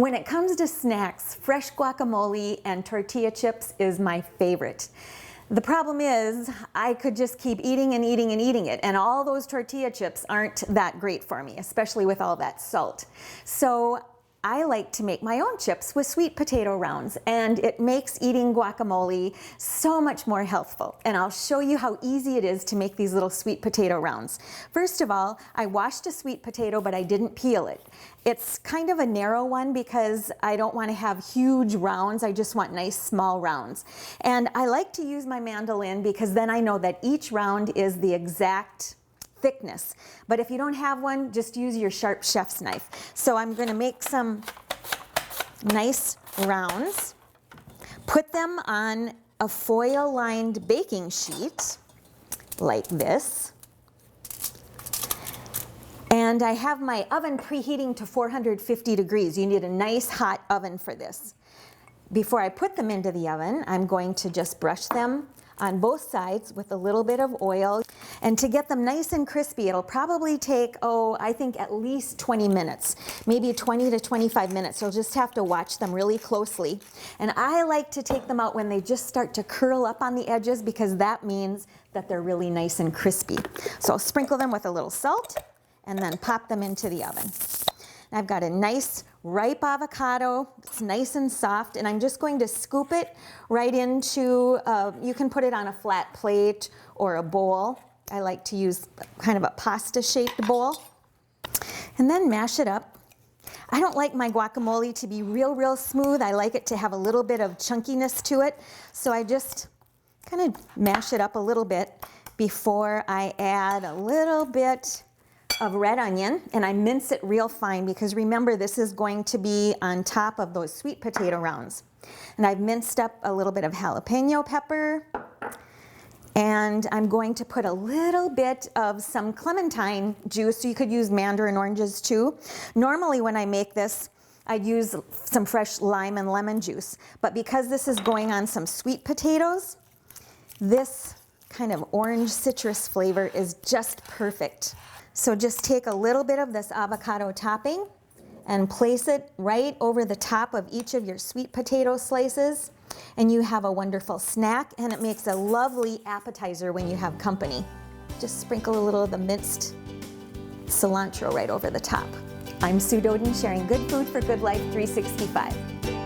When it comes to snacks, fresh guacamole and tortilla chips is my favorite. The problem is I could just keep eating and eating and eating it, and all those tortilla chips aren't that great for me, especially with all that salt. So I like to make my own chips with sweet potato rounds, and it makes eating guacamole so much more healthful. And I'll show you how easy it is to make these little sweet potato rounds. First of all, I washed a sweet potato, but I didn't peel it. It's kind of a narrow one because I don't want to have huge rounds. I just want nice small rounds. And I like to use my mandolin because then I know that each round is the exact thickness. But if you don't have one, just use your sharp chef's knife. So I'm going to make some nice rounds, put them on a foil-lined baking sheet like this. And I have my oven preheating to 450 degrees. You need a nice hot oven for this. Before I put them into the oven, I'm going to just brush them on both sides with a little bit of oil. And to get them nice and crispy, it'll probably take, I think at least 20 minutes, maybe 20 to 25 minutes. You'll just have to watch them really closely. And I like to take them out when they just start to curl up on the edges because that means that they're really nice and crispy. So I'll sprinkle them with a little salt and then pop them into the oven. I've got a nice ripe avocado. It's nice and soft, and I'm just going to scoop it right into, you can put it on a flat plate or a bowl. I like to use kind of a pasta-shaped bowl. And then mash it up. I don't like my guacamole to be real smooth. I like it to have a little bit of chunkiness to it. So I just kind of mash it up a little bit before I add a little bit of red onion, and I mince it real fine because remember, this is going to be on top of those sweet potato rounds. And I've minced up a little bit of jalapeno pepper, and I'm going to put a little bit of some clementine juice. So you could use mandarin oranges too. Normally when I make this, I'd use some fresh lime and lemon juice, but because this is going on some sweet potatoes, this kind of orange citrus flavor is just perfect. So just take a little bit of this avocado topping and place it right over the top of each of your sweet potato slices, and you have a wonderful snack, and it makes a lovely appetizer when you have company. Just sprinkle a little of the minced cilantro right over the top. I'm Sue Doden, sharing good food for good life 365.